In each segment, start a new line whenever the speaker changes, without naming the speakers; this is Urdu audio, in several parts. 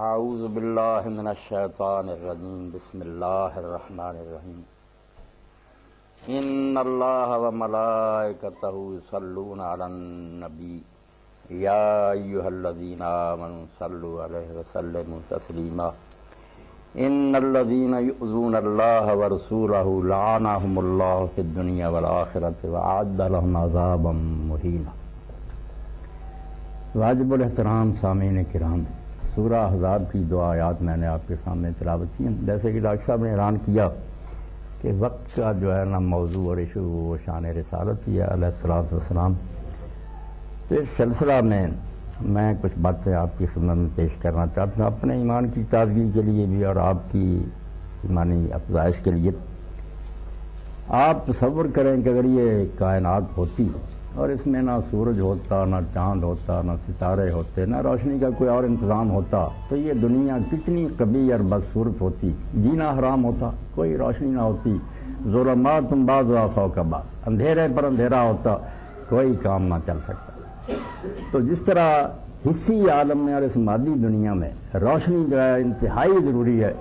اعوذ باللہ من الشیطان الرجیم بسم اللہ الرحمن الرحیم ان اللہ وملائکتہ یصلون علی النبی یا ایھا الذین آمنوا صلوا علیہ وسلموا تسلیما ان الذین یؤذون اللہ ورسولہ لعنہم اللہ فی الدنیا والآخرۃ وأعد لهم عذابا مہینا۔ واجب الاحترام سامعین کرام، سورہ احزاب کی دو آیات میں نے آپ کے سامنے تلاوت کی ہیں۔ جیسے کہ ڈاکٹر صاحب نے اعلان کیا کہ وقت کا جو ہے نا موضوع اور ایشو وہ شان رسالت ہی ہے علیہ الصلوۃ والسلام۔ تو اس سلسلہ میں کچھ باتیں آپ کی خدمت میں پیش کرنا چاہتا ہوں، اپنے ایمان کی تازگی کے لیے بھی اور آپ کی ایمانی افزائش کے لیے۔ آپ تصور کریں کہ اگر یہ کائنات ہوتی اور اس میں نہ سورج ہوتا، نہ چاند ہوتا، نہ ستارے ہوتے، نہ روشنی کا کوئی اور انتظام ہوتا، تو یہ دنیا کتنی قبیح اور بدصورت ہوتی، جینا حرام ہوتا، کوئی روشنی نہ ہوتی، ظلمات بعضها فوق بعض، اندھیرے پر اندھیرا ہوتا، کوئی کام نہ چل سکتا۔ تو جس طرح حصی عالم میں اور اس مادی دنیا میں روشنی جو ہے انتہائی ضروری ہے،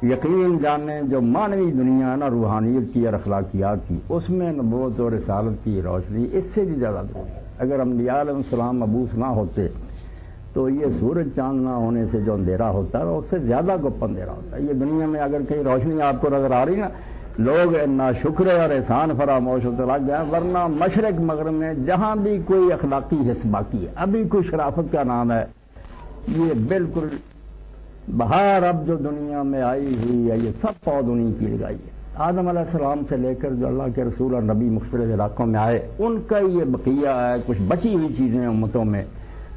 یقین جانیں جو معنوی دنیا ہے نا روحانیت کی اور اخلاقیات کی، اس میں نبوت اور رسالت کی روشنی اس سے بھی زیادہ ضروری ہے۔ اگر انبیاء علیہ السلام مبعوث نہ ہوتے تو یہ سورج چاند نہ ہونے سے جو اندھیرا ہوتا ہے اس سے زیادہ گپ اندھیرا ہوتا ہے۔ یہ دنیا میں اگر کہیں روشنی آپ کو نظر آ رہی نا، لوگ ناشکر اور احسان فراموش ہوتے لگ گئے، ورنہ مشرق مغرب میں جہاں بھی کوئی اخلاقی حصہ باقی ہے، ابھی کوئی شرافت کا نام ہے، یہ بالکل بہار اب جو دنیا میں آئی ہوئی ہے یہ سب پود انہیں کی لگائی ہے۔ آدم علیہ السلام سے لے کر جو اللہ کے رسول اور نبی مختلف علاقوں میں آئے، ان کا یہ بقیہ ہے، کچھ بچی ہوئی چیزیں امتوں میں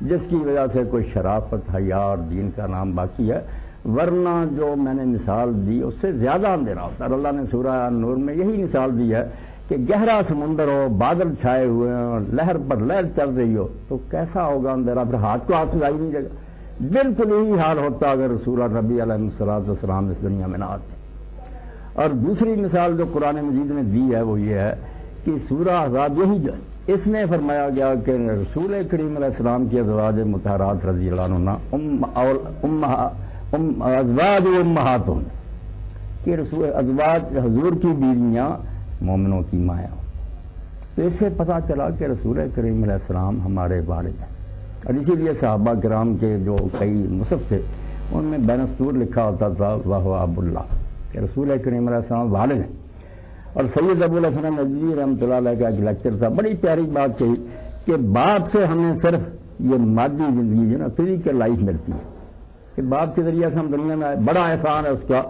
جس کی وجہ سے کوئی شرافت، حیا اور دین کا نام باقی ہے، ورنہ جو میں نے مثال دی اس سے زیادہ اندھیرا ہوتا ہے۔ اور اللہ نے سورہ نور میں یہی مثال دی ہے کہ گہرا سمندر ہو، بادل چھائے ہوئے ہیں اور لہر پر لہر چل رہی ہو تو کیسا ہوگا اندھیرا، پھر ہاتھ کو ہاتھ سے لائی نہیں جائے گا۔ بالکل یہی حال ہوتا اگر رسول نبی علیہ السلام اس دنیا میں نہ آتے۔ اور دوسری مثال جو قرآن مجید نے دی ہے وہ یہ ہے کہ سورہ احزاب یہی جو ہے، اس میں فرمایا گیا کہ رسول کریم علیہ السلام کی ازواج مطہرات رضی اللہ عنہ ازواج امہاتہم، کہ رسول ازواج حضور کی بیویاں مومنوں کی مائیں ہوں۔ تو اس سے پتہ چلا کہ رسول کریم علیہ السلام ہمارے والد ہیں، اور اسی لیے صحابہ کرام کے جو کئی مصحف تھے ان میں بین السطور لکھا ہوتا تھا وَهُوَ ابو اللہ، کہ رسول کریم علیہ السلام والد ہیں۔ اور سید ابو الحسن ندوی رحمۃ اللہ علیہ کا ایک لیکچر تھا، بڑی پیاری بات کہی کہ باپ سے ہمیں صرف یہ مادی زندگی جو نا فزیکل لائف ملتی ہے، کہ باپ کے ذریعے سے ہم دنیا میں آئے، بڑا احسان ہے اس کا۔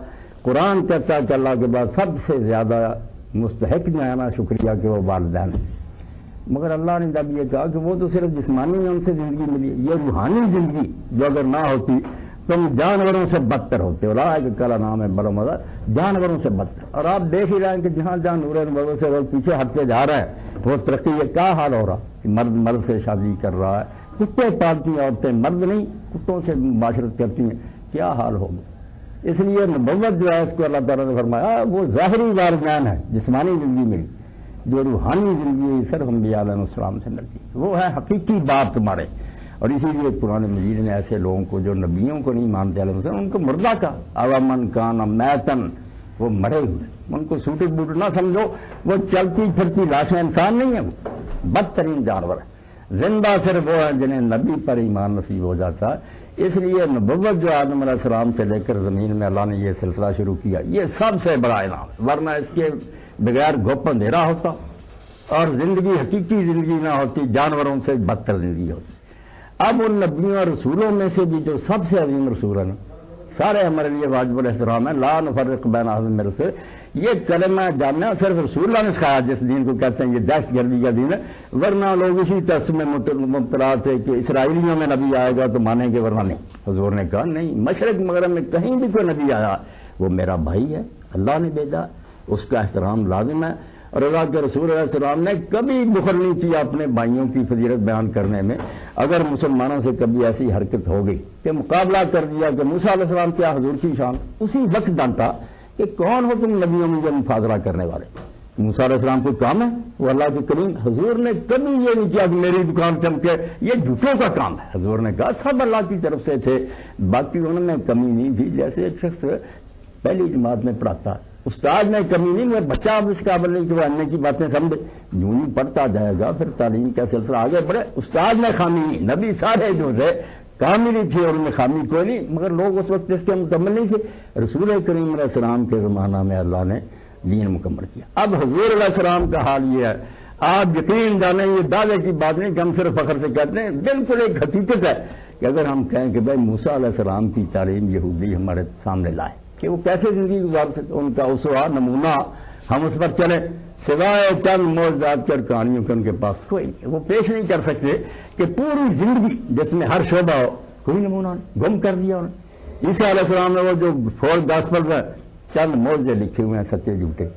قرآن کہتا ہے کہ اللہ کے بعد سب سے زیادہ مستحق جو ہے نا شکریہ کہ وہ والدین ہیں، مگر اللہ نے جب یہ کہا کہ وہ تو صرف جسمانی میں ان سے زندگی ملی، یہ روحانی زندگی جو اگر نہ ہوتی تم جانوروں سے بدتر ہوتے، اولئک کالانعام بل هم اضل، جانوروں سے بدتر۔ اور آپ دیکھ ہی رہے ہیں کہ جہاں جہاں نور نبوت سے لوگ پیچھے ہٹتے جا رہے ہیں وہ ترقی، یہ کیا حال ہو رہا کہ مرد مرد سے شادی کر رہا ہے، کتے پالتی ہیں عورتیں، مرد نہیں کتوں سے معاشرت کرتی ہیں، کیا حال ہوگا۔ اس لیے نبوت جو ہے اس کو اللہ تعالیٰ نے فرمایا وہ ظاہری والدین ہے، جسمانی زندگی ملی، جو روحانی زندگی صرف انبیاء علیہ السلام سے ملتی وہ ہے حقیقی باپ تمہارے۔ اور اسی لیے قرآن مجید نے ایسے لوگوں کو جو نبیوں کو نہیں مانتے علیہ السلام ان کو مردہ کا اوامن کان میتن، وہ مرے ہوئے، ان کو سوٹے بوٹے نہ سمجھو، وہ چلتی پھرتی لاشیں، انسان نہیں ہے، وہ بدترین جانور ہے۔ زندہ صرف وہ ہیں جنہیں نبی پر ایمان نصیب ہو جاتا ہے۔ اس لیے نبوت جو آدم علیہ السلام سے لے کر زمین میں اللہ نے یہ سلسلہ شروع کیا، یہ سب سے بڑا انعام ہے، ورنہ اس کے بغیر گپ اندھیرا ہوتا اور زندگی حقیقی زندگی نہ ہوتی، جانوروں سے بدتر زندگی ہوتی۔ اب ان نبیوں اور رسولوں میں سے بھی جو سب سے عظیم رسول ہیں سارے ہمارے لیے واجب الاحترام ہے، لا نفرق بین احد من رسل، یہ کلمہ جاننا صرف رسول اللہ نے سکھایا، جس دین کو کہتے ہیں یہ دہشت گردی کا دین ہے، ورنہ لوگ اسی تعصب میں مبتلا تھے کہ اسرائیلیوں میں نبی آئے گا تو مانیں گے ورنہ نہیں۔ حضور نے کہا نہیں، مشرق مغرب میں کہیں بھی کوئی نبی آیا وہ میرا بھائی ہے، اللہ نے بھیجا، اس کا احترام لازم ہے۔ اور اللہ کے رسول علیہ السلام نے کبھی بخل نہیں کیا اپنے بھائیوں کی فضیلت بیان کرنے میں۔ اگر مسلمانوں سے کبھی ایسی حرکت ہو گئی کہ مقابلہ کر دیا کہ موسیٰ علیہ السلام کیا حضور کی شان، اسی وقت ڈانٹا کہ کون ہو تم نبیوں میں جو مفاضلہ کرنے والے، موسیٰ علیہ السلام کو کام ہے؟ وہ اللہ کے کریم حضور نے کبھی یہ نہیں کیا کہ میری دکان چمکے، یہ جھوٹوں کا کام ہے۔ حضور نے کہا سب اللہ کی طرف سے تھے، باقی ان میں کمی نہیں تھی۔ جیسے ایک شخص پہلی جماعت میں پڑھاتا، استاد میں کمی نہیں، مگر بچہ اب اس قابل نہیں کہ وہ اننے کی باتیں سمجھے، یوں ہی پڑھتا جائے گا، پھر تعلیم کا سلسلہ آگے بڑھے۔ استاد میں خامی نہیں، نبی سارے جو تھے کامل ہی تھے اور ان میں خامی کوئی نہیں، مگر لوگ اس وقت اس کے مکمل نہیں تھے۔ رسول کریم علیہ السلام کے زمانہ میں اللہ نے دین مکمل کیا۔ اب حضور علیہ السلام کا حال یہ ہے، آپ یقین جانیں یہ دعوے کی بات نہیں کہ ہم صرف فخر سے کہتے ہیں، بالکل ایک حقیقت ہے کہ اگر ہم کہیں کہ بھائی موسیٰ علیہ السلام کی تعلیم یہودی ہمارے سامنے لائے کہ وہ کیسے زندگی گزارتے تھے، ان کا اسوہ نمونہ ہم اس پر چلیں، سوائے چند معجزات اور کہانیوں کے ان کے پاس کوئی نہیں، وہ پیش نہیں کر سکتے کہ پوری زندگی جس میں ہر شعبہ ہو کوئی نمونہ نہیں، گم کر دیا انہوں نے۔ عیسیٰ علیہ السلام نے وہ جو 4 گاسپل ہے چند معجزے لکھے ہوئے ہیں سچے جھوٹے،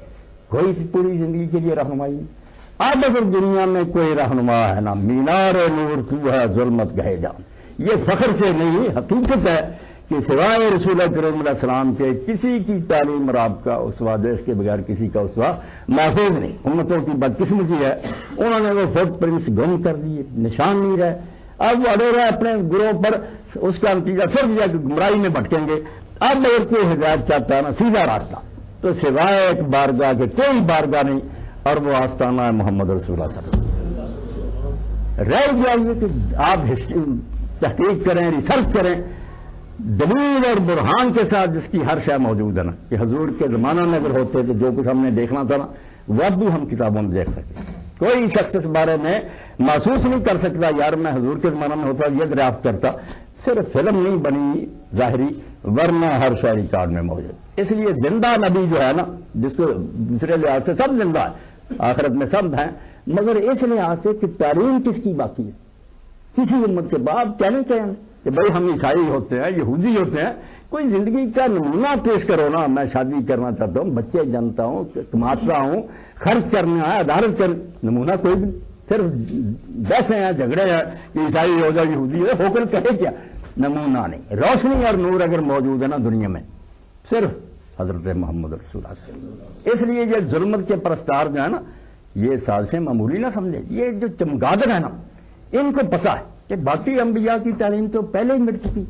کوئی پوری زندگی کے لیے رہنمائی نہیں۔ اب اگر دنیا میں کوئی رہنما ہے نا، مینار نور تو ہے ظلمت گہے جان، یہ فخر سے نہیں حقیقت ہے کہ سوائے رسول کریم علیہ السلام کے کسی کی تعلیم اور آپ کا اسوہ جو اس کے بغیر کسی کا اسوہ محفوظ نہیں۔ امتوں کی بدقسمتی ہے، انہوں نے وہ فوٹ پرنٹس گم کر دیے، نشان نہیں رہے، اب وہ اڑے رہے اپنے گروہ پر، اس کا نتیجہ پھر یہ کہ گمراہی میں بھٹکیں گے۔ اب اگر کوئی ہدایت چاہتا ہے نا سیدھا راستہ، تو سوائے ایک بارگاہ کے کوئی بارگاہ نہیں، اور وہ آستانہ ہے محمد رسول اللہ صلی اللہ علیہ وسلم۔ رہ جائیے کہ آپ تحقیق کریں، ریسرچ کریں، دلیل اور برہان کے ساتھ جس کی ہر شے موجود ہے نا، کہ حضور کے زمانہ میں اگر ہوتے تو جو کچھ ہم نے دیکھنا تھا نا وہ اب بھی ہم کتابوں میں دیکھ سکتے ہیں۔ کوئی شخص اس بارے میں محسوس نہیں کر سکتا یار میں حضور کے زمانہ میں ہوتا یہ دریافت کرتا، صرف فلم نہیں بنی ظاہری، ورنہ ہر شے ریکارڈ میں موجود۔ اس لیے زندہ نبی جو ہے نا، جس کو دوسرے لحاظ سے سب زندہ ہے، آخرت میں سب ہیں، مگر اس لحاظ سے کہ تعلیم کس کی باقی ہے کسی امت کے بعد کیا نہیں کہیں کہ بھائی ہم عیسائی ہوتے ہیں، یہودی ہوتے ہیں، کوئی زندگی کا نمونہ پیش کرو نا۔ میں شادی کرنا چاہتا ہوں، بچے جانتا ہوں، کماتا ہوں، خرچ کرنا ہے، عدالت کر، نمونہ کوئی بھی، صرف بحثیں ہیں، جھگڑے ہیں کہ عیسائی ہو جائے یہودی ہو کر کہے کیا، نمونہ نہیں۔ روشنی اور نور اگر موجود ہے نا دنیا میں صرف حضرت محمد رسول اللہ صلی اللہ علیہ وسلم۔ اس لیے یہ ظلمت کے پرستار جو ہے نا، یہ سازشیں معمولی نہ سمجھے، یہ جو چمگادر ہے نا ان کو پتہ ہے کہ باقی انبیاء کی تعلیم تو پہلے ہی مٹ چکی،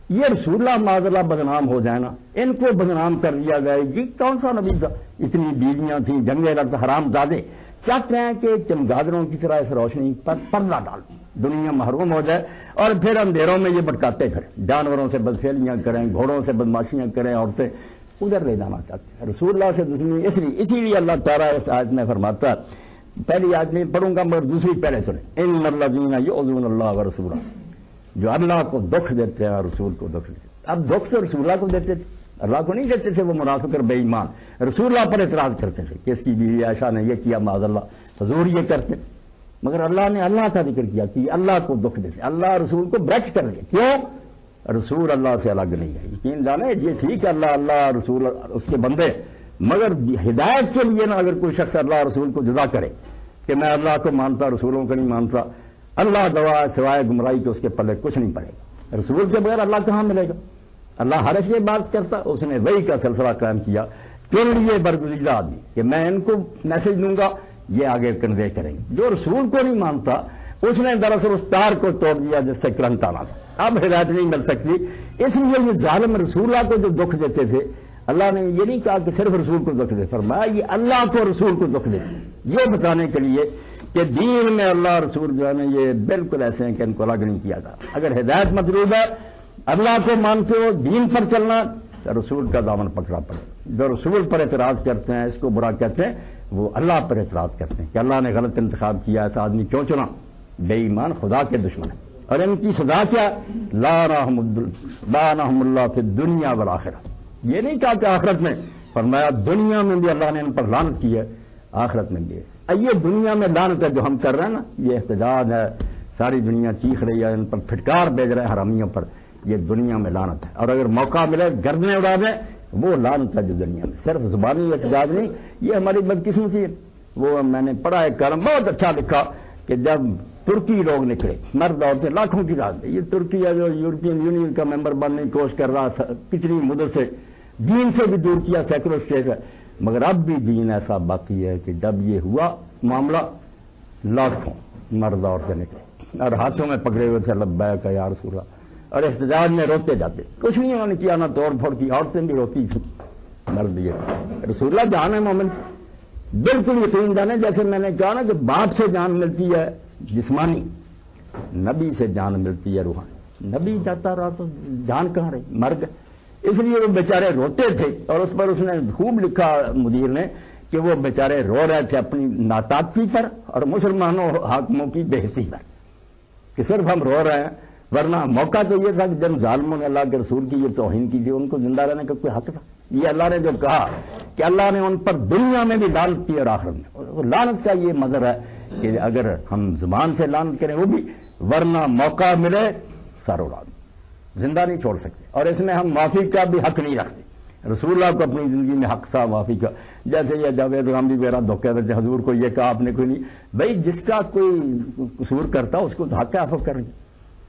یہ رسول اللہ معاذ اللہ بدنام ہو جائے نا، ان کو بدنام کر دیا جائے گی۔ کون سا نبی تھا، اتنی بیویاں تھیں، جنگیں لڑتے، حرام زادے، چاہتے ہیں کہ چمگادروں کی طرح اس روشنی پر پردہ ڈال دنیا محروم ہو جائے، اور پھر اندھیروں میں یہ بھٹکاتے پھر جانوروں سے بدفعلیاں کریں، گھوڑوں سے بدماشیاں کریں، عورتیں ادھر لے جانا چاہتے ہیں رسول اللہ سے دشمنی۔ اسی لیے اللہ تعالیٰ اس آیت میں فرماتا ہے، پہلی آیت میں پڑھوں گا مگر دوسری پہلے سنیں، ان الذین یؤذون اللہ ورسولہ، جو اللہ کو دکھ دیتے ہیں اور رسول کو دکھ دیتے ہیں۔ اب دکھ تو رسول اللہ کو دیتے تھے، اللہ کو نہیں دیتے تھے، وہ منافق اور بے ایمان رسول اللہ پر اعتراض کرتے تھے کہ اس کی بیوی عائشہ نے یہ کیا، معاذ اللہ حضور یہ کرتے، مگر اللہ نے اللہ کا ذکر کیا کہ اللہ کو دکھ دیتے، اللہ رسول کو برچ کر دیا۔ کیوں؟ رسول اللہ سے الگ نہیں ہے، یقین جانے یہ ٹھیک ہے اللہ رسول اس کے بندے، مگر ہدایت کے لیے نا اگر کوئی شخص اللہ رسول کو جدا کرے کہ میں اللہ کو مانتا رسولوں کو نہیں مانتا، اللہ گواہ سوائے گمراہی کے اس کے پلے کچھ نہیں پڑے گا۔ رسول کے بغیر اللہ کہاں ملے گا؟ اللہ ہر ایسی بات کرتا، اس نے وحی کا سلسلہ قائم کیا، چن لیے برگزیدہ آدمی کہ میں ان کو میسج دوں گا، یہ آگے کنوے کریں گے۔ جو رسول کو نہیں مانتا اس نے دراصل اس تار کو توڑ دیا جس سے کرنٹ آنا تھا، اب ہدایت نہیں مل سکتی۔ اس لیے یہ ظالم رسول اللہ کو جو دکھ دیتے تھے، اللہ نے یہ نہیں کہا کہ صرف رسول کو دکھ دے، فرمایا یہ اللہ کو رسول کو دکھ دے، یہ بتانے کے لیے کہ دین میں اللہ رسول جو ہے نا یہ بالکل ایسے ہیں کہ ان کو الگ نہیں کیا جاتا۔ اگر ہدایت مطلوب ہے، اللہ کو مانتے ہو، دین پر چلنا، تو رسول کا دامن پکڑا پڑے۔ جو رسول پر اعتراض کرتے ہیں، اس کو برا کہتے ہیں، وہ اللہ پر اعتراض کرتے ہیں کہ اللہ نے غلط انتخاب کیا، ایسا آدمی کیوں چنا، بے ایمان خدا کے دشمن ہے۔ اور ان کی سزا کیا، لعنہم اللہ فی الدنیا والآخرہ، یہ نہیں کہا کہ آخرت میں، فرمایا دنیا میں بھی اللہ نے ان پر لعنت کی ہے، آخرت میں بھی ہے۔ یہ دنیا میں لعنت ہے جو ہم کر رہے ہیں نا، یہ احتجاج ہے، ساری دنیا چیخ رہی ہے، ان پر پھٹکار بھیج رہے ہیں حرامیوں پر، یہ دنیا میں لعنت ہے۔ اور اگر موقع ملے گردنیں اڑا دیں، وہ لعنت ہے جو دنیا میں، صرف زبانی احتجاج نہیں، یہ ہماری بدقسمتی ہے۔ وہ میں نے پڑھا ایک کالم بہت اچھا لکھا کہ جب ترکی لوگ نکلے، مرد عورتیں لاکھوں کی رات میں، یہ ترکی ہے جو یورپین یونین کا ممبر بننے کی کوشش کر رہا، کتنی مدت سے دین سے بھی دور کیا، سیکولر اسٹیٹ ہے، مگر اب بھی دین ایسا باقی ہے کہ جب یہ ہوا معاملہ لاکھوں مرد عورتیں نکلے اور ہاتھوں میں پکڑے ہوئے تھے لبیک یا رسول اللہ، اور احتجاج میں روتے جاتے، کچھ نہیں انہوں نے کیا، نہ توڑ پھوڑ کی، عورتیں بھی روتی تھیں، مرد یہ رسول اللہ جان ہے مومن، بالکل یقین جانے، جیسے میں نے کہا نا کہ باپ سے جان ملتی ہے جسمانی، نبی سے جان ملتی ہے روحانی۔ نبی جاتا رہا تو جان کہاں رہی، مر گئے، اس لیے وہ بیچارے روتے تھے، اور اس پر اس نے خوب لکھا مدیر نے کہ وہ بیچارے رو رہے تھے اپنی ناطاقتی پر اور مسلمانوں حاکموں کی بے حسی پر، کہ صرف ہم رو رہے ہیں، ورنہ موقع تو یہ تھا کہ جن ظالموں نے اللہ کے رسول کی یہ توہین کی تھی ان کو زندہ رہنے کا کوئی حق تھا۔ یہ اللہ نے جو کہا کہ اللہ نے ان پر دنیا میں بھی لعنت کی اور آخرت میں، لعنت کا یہ مظہر ہے کہ اگر ہم زبان سے لعنت کریں وہ بھی، ورنہ موقع ملے سر اڑا دیں، زندہ نہیں چھوڑ سکتے، اور اس میں ہم معافی کا بھی حق نہیں رکھتے۔ رسول اللہ کو اپنی زندگی میں حق تھا معافی کا، جیسے یہ جاوید غامدی وغیرہ دھوکے دیتے حضور کو یہ کہا آپ نے کوئی نہیں، بھائی جس کا کوئی قصور کرتا اس کو تو حق ہے عفو کرنے،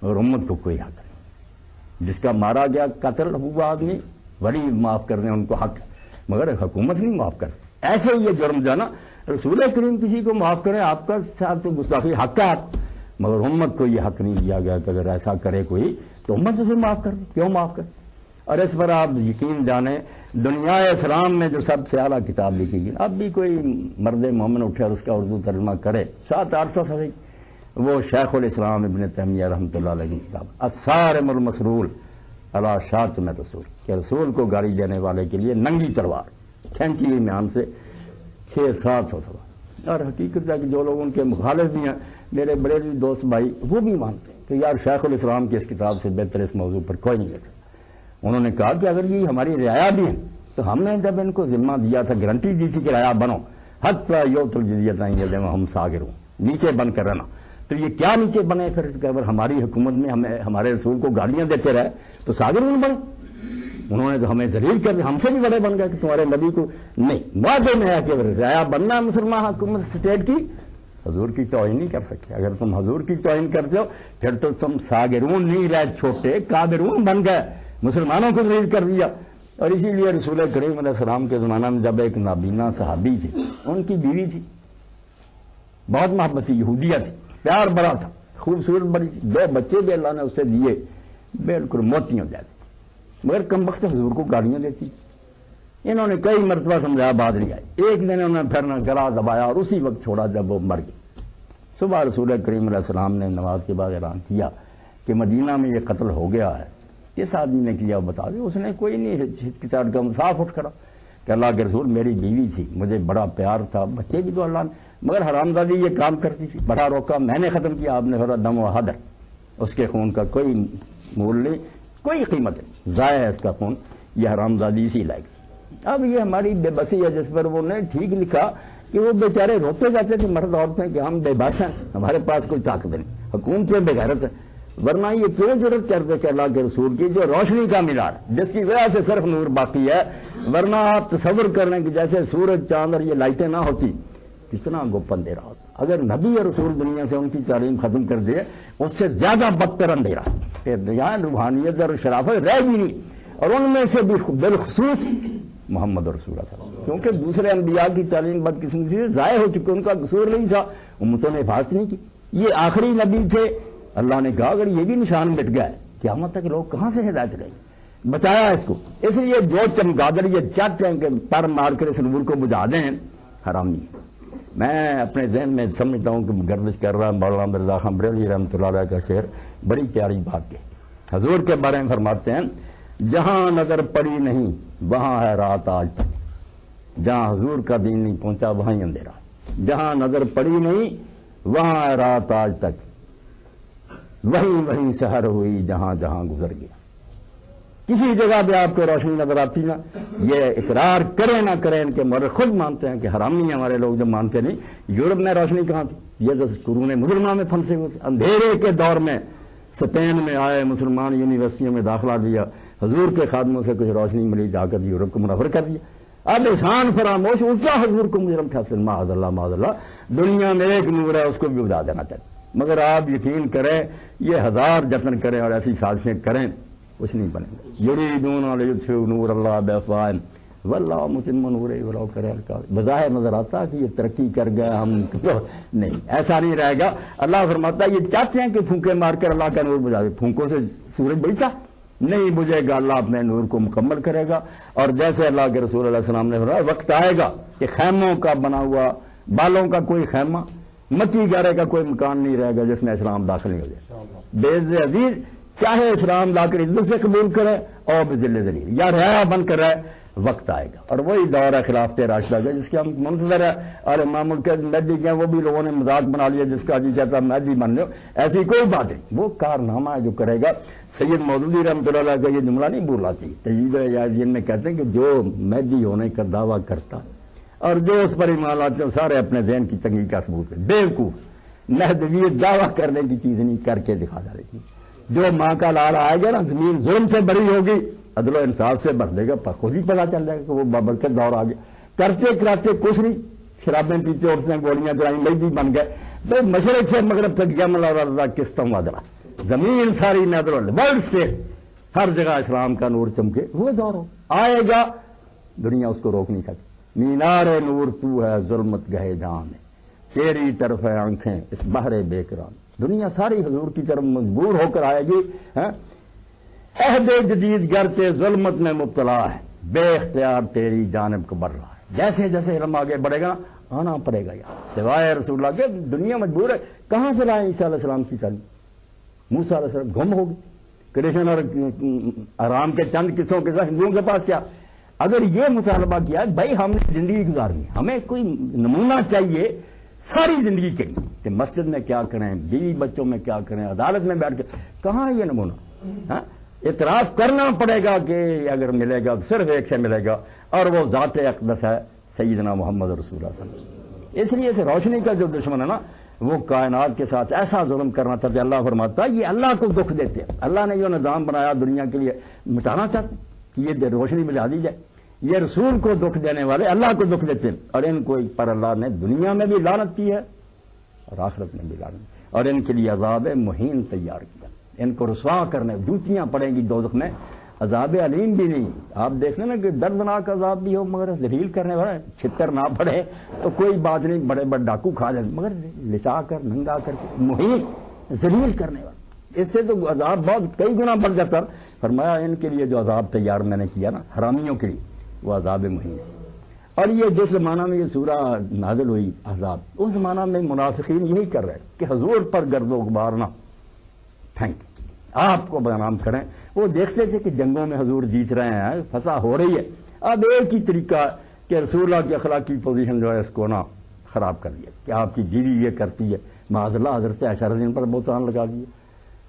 اور امت کو کوئی حق نہیں۔ جس کا مارا گیا قتل ہوا آدمی ولی معاف کرنے ان کو حق ہے، مگر حکومت نہیں معاف کرتی۔ ایسے ہی یہ جرم جانا رسول کریم کسی کو معاف کریں، آپ کا ساتھ تو گستاخی حق ہے آپ، مگر امت کو یہ حق نہیں دیا گیا کہ اگر ایسا کرے کوئی تو امت اسے معاف کر دے، کیوں معاف کرے؟ اور اس پر آپ یقین جانیں دنیا اسلام میں جو سب سے اعلیٰ کتاب لکھی گئی، اب بھی کوئی مرد مومن اٹھے اور اس کا اردو ترجمہ کرے 700-800 صفحے، وہ شیخ الاسلام ابن تیمیہ رحمۃ اللہ علیہ کی کتاب الصارم المسلول علی شاتم رسول، کہ رسول کو گالی دینے والے کے لیے ننگی تلوار کھینچی ہوئی میان سے 600-700 سوال۔ اور حقیقت ہے کہ جو لوگ ان کے مخالف بھی ہیں، میرے بڑے دوست بھائی، وہ بھی مانتے ہیں کہ یار شیخ الاسلام کی اس کتاب سے بہتر اس موضوع پر کوئی نہیں لکھا۔ انہوں نے کہا کہ اگر یہ ہماری رعایا بھی ہے تو ہم نے جب ان کو ذمہ دیا تھا، گارنٹی دی تھی کہ رعایا بنو، حتیٰ یؤتوا الجزیۃ عن یدٍ وہم صاغرون، نیچے بن کر رہنا، تو یہ کیا نیچے بنے پھر کہ اگر ہماری حکومت میں ہمیں ہمارے رسول کو گالیاں دیتے رہے تو صاغرون بنے؟ انہوں نے تو ہمیں ذلیل کر دیا، ہم سے بھی بڑے بن گئے کہ تمہارے نبی کو نہیں، معاہدے میں ہے کہ رعایا بننا مسلمان حکومت اسٹیٹ کی، حضور کی توہین نہیں کر سکے۔ اگر تم حضور کی توہین کرتے ہو پھر تو تم صاغرون نہیں رہے، چھوٹے کابرون بن گئے، مسلمانوں کو ذلیل کر دیا۔ اور اسی لیے رسول کریم علیہ السلام کے زمانہ میں جب ایک نابینا صحابی تھی، ان کی بیوی تھی، بہت محبت تھی، یہودیہ تھی، پیار بڑا تھا، خوبصورت بڑی تھی، 2 بچے بھی اللہ نے اسے دیے، بالکل موتیوں جیسے، مگر کم وقت حضور کو گالیاں دیتی۔ انہوں نے کئی مرتبہ سمجھایا، بات نہیں آئی، ایک دن انہوں نے پھر گلا دبایا اور اسی وقت چھوڑا جب وہ مر گئی۔ صبح رسول کریم علیہ السلام نے نماز کے بعد اعلان کیا کہ مدینہ میں یہ قتل ہو گیا ہے، کس آدمی نے کیا بتا دیں؟ اس نے کوئی نہیں ہچکچاہٹ کا، صاف اٹھ کھڑا کہ اللہ کے رسول میری بیوی تھی، مجھے بڑا پیار تھا، بچے بھی تو اللہ نے، مگر حرامزادی یہ کام کرتی تھی، بڑا روکا، میں نے ختم کیا، آپ نے فرمایا دم و حدر، اس کے خون کا کوئی مول نہیں، کوئی قیمت نہیں، ضائع ہے اس کا خون، یہ حرامزادی اسی لائق۔ اب یہ ہماری بے بسی ہے جس پر وہ نے ٹھیک لکھا کہ وہ بیچارے روتے جاتے تھے مرد عورتیں کہ ہم بے بس ہیں، ہمارے پاس کوئی طاقت نہیں، حکومتیں بے غیرت ہیں، ورنہ یہ کیوں ضرورت کرتے کہ اللہ کے رسول کی جو روشنی کا مینار جس کی وجہ سے صرف نور باقی ہے، ورنہ آپ تصور کر لیں کہ جیسے سورج چاند اور یہ لائٹیں نہ ہوتی کتنا گپ اندھیرا ہوتا۔ اگر نبی اور رسول دنیا سے ان کی تعلیم ختم کر دے اس سے زیادہ بدتر اندھیرا، پھر یہاں روحانیت اور شرافت رہ بھی نہیں، اور ان میں سے بھی بالخصوص محمد رسول اللہ، کیونکہ دوسرے انبیاء کی تعلیم بدقسمتی سے ضائع ہو چکی، ان کا قصور نہیں تھا، امتوں نے حفاظت نہیں کی، یہ آخری نبی تھے۔ اللہ نے کہا اگر یہ بھی نشان مٹ گئے قیامت تک لوگ کہاں سے ہدایت لیں گے؟ بچایا اس کو، اس لیے جو چمگادڑ یہ چاہتے ہیں کہ پر مار کر اس نور کو بجھا دیں، حرامی ہے۔ میں اپنے ذہن میں سمجھتا ہوں کہ گردش کر رہا مولانا مرزا خان بریلوی رحمۃ اللہ علیہ کا شعر بڑی پیاری بات ہے، حضور کے بارے میں فرماتے ہیں جہاں نظر پڑی نہیں وہاں ہے رات آج تک، جہاں حضور کا دین نہیں پہنچا وہیں اندھیرا، جہاں نظر پڑی نہیں وہاں ہے رات آج تک، وہیں سحر ہوئی جہاں جہاں گزر گیا۔ کسی جگہ بھی آپ کو روشنی نظر آتی نا، یہ اقرار کریں نہ کریں، ان کے مورخ خود مانتے ہیں کہ حرامی ہیں ہمارے لوگ جب مانتے نہیں۔ یورپ میں روشنی کہاں تھی؟ یہ تو قرون مظلمہ میں پھنسے ہوئے تھے، اندھیرے کے دور میں اسپین میں آئے، مسلمان یونیورسٹیوں میں داخلہ لیا، حضور کے خادموں سے کچھ روشنی ملی، جا کر یورپ کو منور کر دیا۔ اب احسان فراموش، الٹا حضور کو مجرم ٹھہراتے، معاذ اللہ، دنیا میں ایک نور ہے اس کو بھی بجھا دینا چاہتے، مگر آپ یقین کریں یہ ہزار جتن کریں اور ایسی سازشیں کریں کچھ نہیں بنے گا۔ یریدون لیطفئوا نور اللہ بافواہہم واللہ متم نورہ ولو کرہ الکافرون. بظاہر نظر آتا کہ یہ ترقی کر گیا ہم نہیں، ایسا نہیں رہے گا. اللہ فرماتا ہے یہ چاہتے ہیں کہ پھونکے مار کر اللہ کا نور بجھا دے. پھونکوں سے سورج بجھتا نہیں بجھے گا، اللہ اپنے نور کو مکمل کرے گا. اور جیسے اللہ کے رسول علیہ السلام نے فرمایا وقت آئے گا کہ خیموں کا بنا ہوا، بالوں کا کوئی خیمہ، مٹی گارے کا کوئی مکان نہیں رہے گا جس میں اسلام داخل نہیں ہو جائے. بے عزیز چاہے اسلام لا کر عزت سے قبول کرے اور بذل ذلیل یا رعایا بن کر رہے، وقت آئے گا. اور وہی دور ہے خلافت راشدہ کا جس کے ہم منتظر ہے. اور امام کے مہدی کے وہ بھی لوگوں نے مذاق بنا لیا جس کا جی چاہتا مہدی بن لو. ایسی کوئی بات نہیں، وہ کارنامہ ہے جو کرے گا. سید مودودی رحمۃ اللہ علیہ کا یہ جملہ نہیں بولا تھی، تجدید یازین میں کہتے ہیں کہ جو مہدی ہونے کا دعویٰ کرتا اور جو اس پر ایمان لاتے ہیں سارے اپنے ذہن کی تنگی کا ثبوت ہے. بیوقوف مہدویت دعویٰ کرنے کی چیز نہیں، کر کے دکھا جا رہی. جو ماں کا لاڑا آئے گا نا، زمین ظلم سے بری ہوگی، عدل و انصاف سے بھر دے گا، پر خود ہی پتا چل جائے گا کہ وہ بابرکت دور آ گیا. کرتے کراتے کچھ نہیں، شرابیں پیتے اور اس نے گولیاں چلائیں، مہدی بن گئے. تو مشرق سے مغرب تک یمن اور کستم وادرا، زمین ساری نظر ورلڈ اسٹیٹ ہر جگہ اسلام کا نور چمکے. وہ دور آئے گا، دنیا اس کو روک نہیں سکتی. مینار نور تو ہے ظلمت گہے جان، تیری طرف ہے آنکھیں اس بحر بے کران. دنیا ساری حضور کی طرف مجبور ہو کر آئے گی. عہد جدید گرچہ ظلمت میں مبتلا ہے، بے اختیار تیری جانب کو بڑھ رہا ہے. جیسے جیسے علم آگے بڑھے گا آنا پڑے گا. سوائے رسول اللہ کے دنیا مجبور ہے. کہاں سے لائیں عیسیٰ علیہ السلام کی تعلیم؟ موسیٰ علیہ السلام گم ہوگی. کرشن اور آرام کے چند قصوں کے ساتھ ہندوؤں کے پاس کیا؟ اگر یہ مطالبہ کیا بھائی ہم نے زندگی گزارنی، ہمیں کوئی نمونہ چاہیے ساری زندگی کے لیے کہ مسجد میں کیا کریں، بیوی بچوں میں کیا کریں، عدالت میں بیٹھ کے، کہاں یہ نمونہ؟ اعتراف کرنا پڑے گا کہ اگر ملے گا تو صرف ایک سے ملے گا، اور وہ ذات اقدس ہے سیدنا محمد رسول اللہ صلی اللہ علیہ وسلم. اس لیے سے روشنی کا جو دشمن ہے نا، وہ کائنات کے ساتھ ایسا ظلم کرنا تھا کہ اللہ فرماتا ہے یہ اللہ کو دکھ دیتے ہیں. اللہ نے جو نظام بنایا دنیا کے لیے مٹانا چاہتے کہ یہ روشنی بجھا دی جائے. یہ رسول کو دکھ دینے والے اللہ کو دکھ دیتے ہیں، اور ان کو پر اللہ نے دنیا میں بھی لعنت کی ہے اور آخرت میں بھی لعنت، اور ان کے لیے عذاب مہین تیار کیا. ان کو رسوا کرنے، جوتیاں پڑیں گی دوزخ میں، عذاب علیم بھی نہیں. آپ دیکھ لیں نا کہ دردناک عذاب بھی ہو مگر ذلیل کرنے والا، چھتر نہ پڑے تو کوئی بات نہیں، بڑے بڑے ڈاکو کھا جائیں، مگر لٹا کر ننگا کر کے مہین ذلیل کرنے والا، اس سے تو عذاب بہت کئی گنا بڑھ جاتا. فرمایا ان کے لیے جو عذاب تیار میں نے کیا نا حرامیوں کے لیے، وہ عذاب مہین ہے. اور یہ جس زمانہ میں یہ سورہ نازل ہوئی عذاب، اس زمانہ میں منافقین یہی کر رہے کہ حضور پر گرد و غبار نہ پھینک، آپ کو بدنام کریں. وہ دیکھتے تھے کہ جنگوں میں حضور جیت رہے ہیں، فتح ہو رہی ہے. اب ایک ہی طریقہ کہ رسول اللہ کی اخلاقی پوزیشن جو ہے اس کو نہ خراب کر دیا کہ آپ کی بیوی یہ کرتی ہے. معاذ اللہ حضرت عائشہ رضی اللہ عنہا پر بہتان لگا دیا.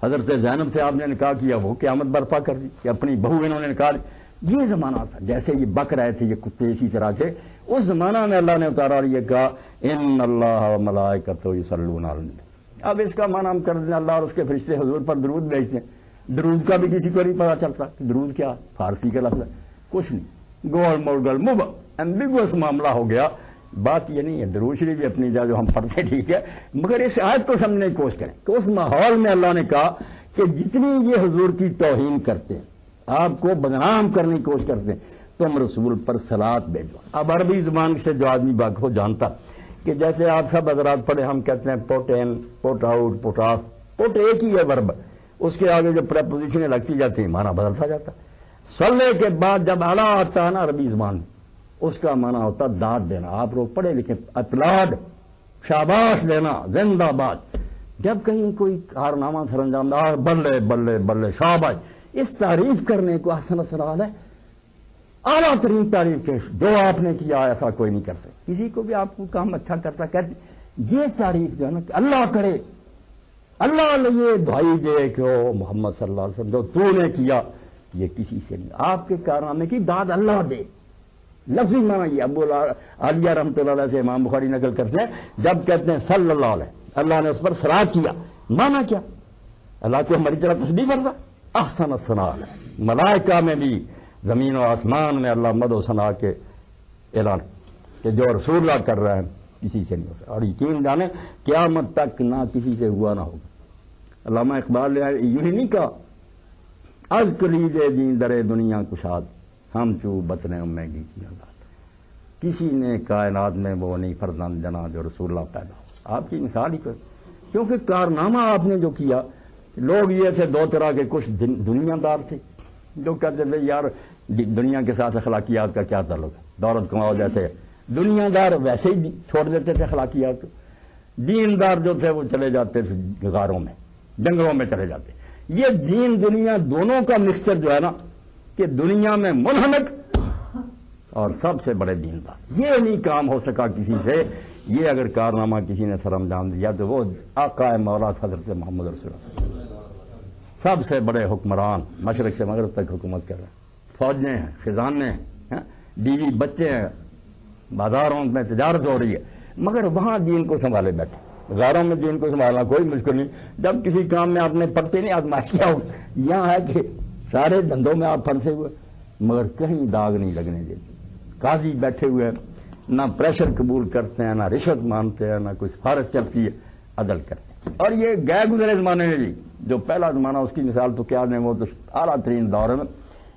حضرت زینب سے آپ نے نکاح کیا، وہ قیامت برپا کر دی کہ اپنی بہو انہوں نے نکاح لی. یہ زمانہ تھا جیسے یہ بک رہے تھے یہ کتے اسی طرح سے. اس زمانہ میں اللہ نے اتارا اور یہ کہا ان اللہ و ملائکتہ یصلون علی النبی. اب اس کا معنی ہم کر دیں اللہ اور اس کے فرشتے حضور پر درود بھیجتے ہیں. درود کا بھی کسی کو نہیں پتا چلتا کہ درود کیا، فارسی کا لفظ ہے، کچھ نہیں، گول مول مب ایمبیگوس معاملہ ہو گیا. بات یہ نہیں ہے، درود شریف بھی اپنی جگہ جو ہم پڑھتے ٹھیک ہے، مگر اس آیت کو سمجھنے کی کوشش کریں کہ اس ماحول میں اللہ نے کہا کہ جتنی یہ حضور کی توہین کرتے ہیں، آپ کو بدنام کرنے کی کوشش کرتے ہیں، تم رسول پر صلات بھیجو. اب عربی زبان سے جو آدمی باق ہو جانتا کہ جیسے آپ سب حضرات پڑھے، ہم کہتے ہیں پوٹ ان، پوٹ آؤٹ، پوٹ آف. پوٹ ایک ہی ہے ورب، اس کے آگے جو پریپوزیشنیں لگتی جاتی ہیں معنی بدلتا جاتا. صلے کے بعد جب اعلیٰ آتا ہے نا عربی زبان میں، اس کا معنی ہوتا داد دینا. آپ لوگ پڑھے لکھے، اپلاڈ، شاباش دینا، زندہ باد. جب کہیں کوئی کارنامہ سر انجام دار، بلے بلے بلے شاباش، اس تعریف کرنے کو احسن سوال ہے. اعلیٰ ترین تعریف کے جو آپ نے کیا ایسا کوئی نہیں کر سکتا. کسی کو بھی آپ کو کام اچھا کرتا کہتے، یہ تعریف جو ہے نا کہ اللہ کرے، اللہ لیے دعائی دے کہ او محمد صلی اللہ علیہ وسلم جو تو نے کیا یہ کسی سے نہیں. آپ کے کارنامے کی داد اللہ دے، لفظی معنی یہ ابو عالیہ رحمۃ اللہ علیہ سے امام بخاری نقل کرتے ہیں جب کہتے ہیں صلی اللہ علیہ، اللہ نے اس پر صلات کیا، مانا کیا؟ اللہ کو ہماری طرح تصدیق کرتا. احسن الثناء ہے، ملائکہ میں بھی زمین و آسمان میں اللہ مد و ثنا کے اعلان کہ جو رسول اللہ کر رہے ہیں کسی سے نہیں ہوتا. اور یقین جانے قیامت تک نہ کسی سے ہوا نہ ہوگا. علامہ اقبال نے یوں ہی نہیں کہا از کلید دین در دنیا کشاد ہم چو بطن میں گی کی آزاد. کسی نے کائنات میں وہ نہیں فرزند جنا جو رسول اللہ پیدا ہو. آپ کی مثال ہی کر, کیونکہ کارنامہ آپ نے جو کیا, لوگ یہ تھے دو طرح کے, کچھ دنیا دار تھے جو کہتے تھے یار دنیا کے ساتھ اخلاقیات کا کیا تعلق ہے, دولت کماؤ جیسے. دنیا دار ویسے ہی چھوڑ دیتے تھے اخلاقیات کو. دیندار جو تھے وہ چلے جاتے تھے غاروں میں, جنگلوں میں چلے جاتے. یہ دین دنیا دونوں کا مکسچر جو ہے نا, کہ دنیا میں منہمک اور سب سے بڑے دیندار, یہ نہیں کام ہو سکا کسی سے. یہ اگر کارنامہ کسی نے سر انجام دیا تو وہ آقا مولا حضرت محمد رسول اللہ, سب سے بڑے حکمران, مشرق سے مغرب تک حکومت کر رہے ہیں, فوجیں ہیں, خزانے ہیں, بیوی بچے ہیں, بازاروں میں تجارت ہو رہی ہے, مگر وہاں دین کو سنبھالے بیٹھے. غاروں میں دین کو سنبھالنا کوئی مشکل نہیں. جب کسی کام میں آپ نے پڑھتے نہیں آزمائش کیا ہو, یہاں ہے کہ سارے دھندوں میں آپ پھنسے ہوئے مگر کہیں داغ نہیں لگنے دیتے. قاضی بیٹھے ہوئے نہ پریشر قبول کرتے ہیں, نہ رشوت مانتے ہیں, نہ کوئی سفارش چلتی ہے, عدل کرتے ہیں. اور یہ گئے گزرے زمانے میں بھی, جو پہلا زمانہ اس کی مثال تو کیا دیں, وہ تو اعلیٰ ترین دور میں.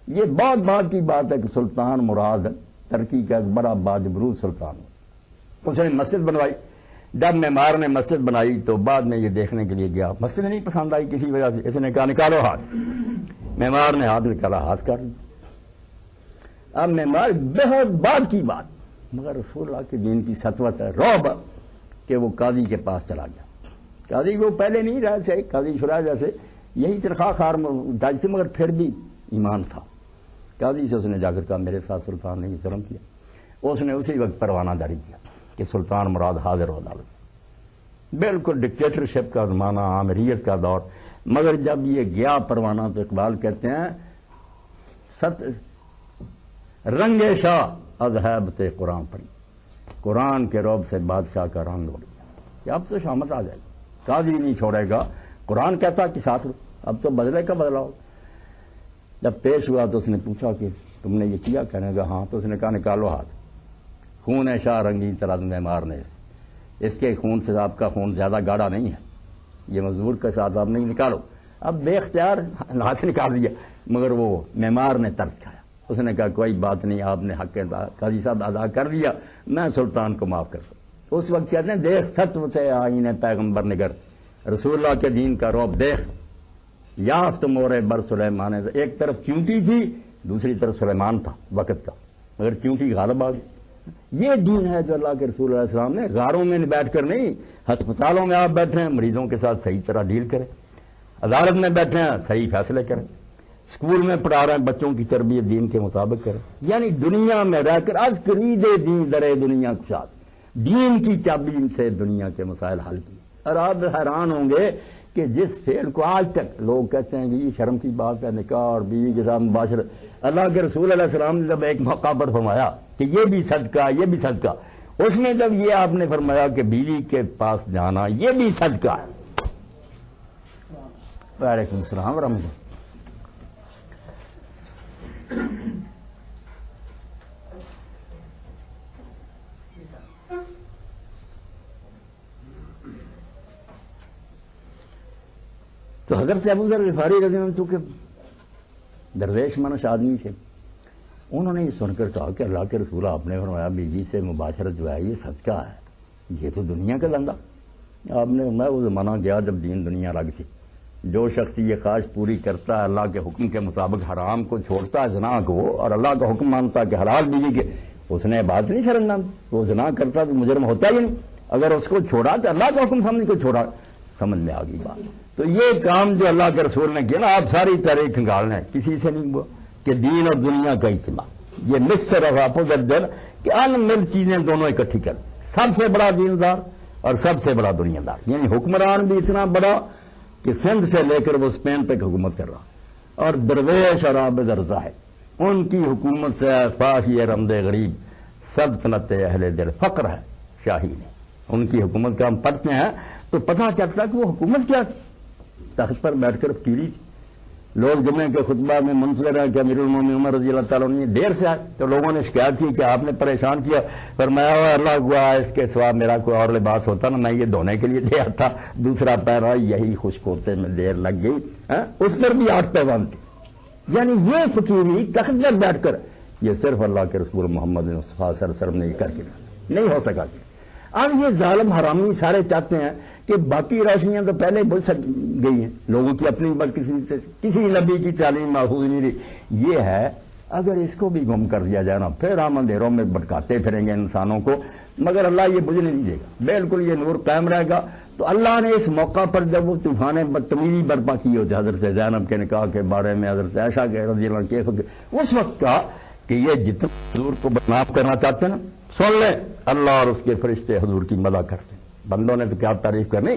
یہ بہت بات کی بات ہے کہ سلطان مراد ترکی کا ایک بڑا باجبروز سلطان, اس نے مسجد بنوائی. جب معمار نے مسجد بنائی تو بعد میں یہ دیکھنے کے لیے گیا, مسجد نہیں پسند آئی کسی وجہ سے, اس نے کہا نکالو ہاتھ. معمار نے ہاتھ نکالا, ہاتھ کاٹ لیا. اب معمار بہت بعد کی بات, مگر رسول اللہ کے دین کی سطوت ہے, رعب, کہ وہ قاضی کے پاس چلا گیا. قاضی وہ پہلے نہیں رہے تھے, قاضی شرح جیسے یہی تنخواہ خار جج تھے, مگر پھر بھی ایمان تھا. قاضی سے اس نے جا کر کہا میرے ساتھ سلطان نے یہ ظلم کیا. اس نے اسی وقت پروانہ جاری کیا کہ سلطان مراد حاضر ہو عدالت. بالکل ڈکٹیٹرشپ کا زمانہ, آمریت کا دور. مگر جب یہ گیا پروانہ تو اقبال کہتے ہیں رنگ شاہ از ہیبت قرآن پڑی, قرآن کے رعب سے بادشاہ کا رنگ اڑ گیا کہ اب تو شامت آ جائے گی, قاضی نہیں چھوڑے گا. قرآن کہتا کہ ساتھ رو, اب تو بدلے کا بدلا ہو. جب پیش ہوا تو اس نے پوچھا کہ تم نے یہ کیا, کہنے کا ہاں. تو اس نے کہا نکالو ہاتھ. خون شاہ رنگی طرح معمار نے, اس کے خون سے آپ کا خون زیادہ گاڑا نہیں ہے, یہ مزدور کے ساتھ آپ نہیں, نکالو. اب بے اختیار ہاتھ نکال دیا, مگر وہ معمار نے ترس کھایا. اس نے کہا کوئی بات نہیں, آپ نے حق قاضی صاحب ادا کر دیا, میں سلطان کو معاف کرتا ہوں. اس وقت کہتے ہیں دیکھ ستو سے آئین پیغمبر نگر, رسول اللہ کے دین کا رعب دیکھ. یافت مورے بر سلیمان, ایک طرف چونٹی تھی, دوسری طرف سلیمان تھا وقت کا, مگر چونٹی غالب آ گئی. یہ دین ہے جو اللہ کے رسول علیہ السلام نے غاروں میں بیٹھ کر نہیں, ہسپتالوں میں آپ بیٹھے ہیں مریضوں کے ساتھ صحیح طرح ڈیل کریں, عدالت میں بیٹھے ہیں صحیح فیصلے کریں, اسکول میں پڑھا رہے ہیں بچوں کی تربیت دین کے مطابق کریں. یعنی دنیا میں رہ کر آج قرید دین درے دنیا کے ساتھ دین کی چابی سے دنیا کے مسائل حل کی. اور آپ حیران ہوں گے کہ جس فعل کو آج تک لوگ کہتے ہیں کہ یہ شرم کی بات ہے, نکاح اور بیوی کے ساتھ مباشرت, اللہ کے رسول علیہ السلام نے جب ایک موقع پر فرمایا کہ یہ بھی صدقہ, یہ بھی صدقہ, اس میں جب یہ آپ نے فرمایا کہ بیوی کے پاس جانا یہ بھی صدقہ ہے. وعلیکم السلام ورحمۃ اللہ. تو حضرت ابو ذر غفاری رضی اللہ عنہ چونکہ درویش منش آدمی تھے, انہوں نے یہ سن کر کہا کہ اللہ کے رسول آپ نے فرمایا بیوی سے مباشرت جو ہے یہ صدقہ ہے, یہ تو دنیا کا دھندا. آپ نے فرمایا وہ زمانہ گیا جب دین دنیا الگ تھی. جو شخص یہ خواہش پوری کرتا ہے اللہ کے حکم کے مطابق حرام کو چھوڑتا ہے زنا کو, اور اللہ کا حکم مانتا ہے کہ حلال بیوی کے, اس نے بات نہیں شرم نام, وہ زنا کرتا تو مجرم ہوتا ہی نہیں. اگر اس کو چھوڑا تو اللہ کا حکم سمجھ کو چھوڑا, سمجھ میں آ گئی بات. تو یہ کام جو اللہ کے رسول نے کیا نا, آپ ساری تاریخ کھنگال لیں, کسی سے نہیں ہوا کہ دین اور دنیا کا اجتماع, یہ مکسچر آف اپوزٹ دل کہ ان مل چیزیں دونوں اکٹھی کر, سب سے بڑا دیندار اور سب سے بڑا دنیا دار. یعنی حکمران بھی اتنا بڑا کہ سندھ سے لے کر وہ اسپین تک حکومت کر رہا, اور درویش اور عابد رضا ہے, ان کی حکومت سے فاحی رمد غریب سلطنت اہل دل فقر ہے شاہی نے. ان کی حکومت کا ہم پڑھتے ہیں تو پتہ چلتا کہ وہ حکومت کیا تھی. تخت پر بیٹھ کر فقیری تھی. لوگ جمعے کے خطبہ میں منتظر ہیں کہ امیر المومنین عمر رضی اللہ تعالیٰ عنہ دیر سے آئے, تو لوگوں نے شکایت کی کہ آپ نے پریشان کیا. فرمایا ہوا اللہ ہوا اس کے سوا میرا کوئی اور لباس ہوتا نا, میں یہ دھونے کے لیے دے آتا, دوسرا پیرا یہی خشک ہوتے میں دیر لگ گئی, اس پر بھی 8 پیوان تھی. یعنی یہ فقیری تخت پر بیٹھ کر یہ صرف اللہ کے رسول محمد مصطفیٰ صلی اللہ علیہ وسلم نے یہ کر کے نہیں ہو سکا۔ اب یہ ظالم حرامی سارے چاہتے ہیں کہ باقی روشنیاں تو پہلے بول گئی ہیں لوگوں کی اپنی، کسی نبی کی تعلیم محفوظ نہیں رہی۔ یہ ہے اگر اس کو بھی گم کر دیا جائے نا، پھر ہم اندھیروں میں بھٹکاتے پھریں گے انسانوں کو، مگر اللہ یہ بجھنے نہیں دے گا، بالکل یہ نور قائم رہے گا۔ تو اللہ نے اس موقع پر جب وہ طوفان بدتمیزی برپا کی ہوتی حضرت زینب کے نکاح کے بارے میں، حضرت عائشہ کے رضی اللہ عنہ کے، اس وقت کہا کہ یہ جتنا حضور کو بدنام کرنا چاہتے ہیں نا، سن لیں اللہ اور اس کے فرشتے حضور کی مدح کرتے ہیں۔ بندوں نے تو کیا تعریف کرنی،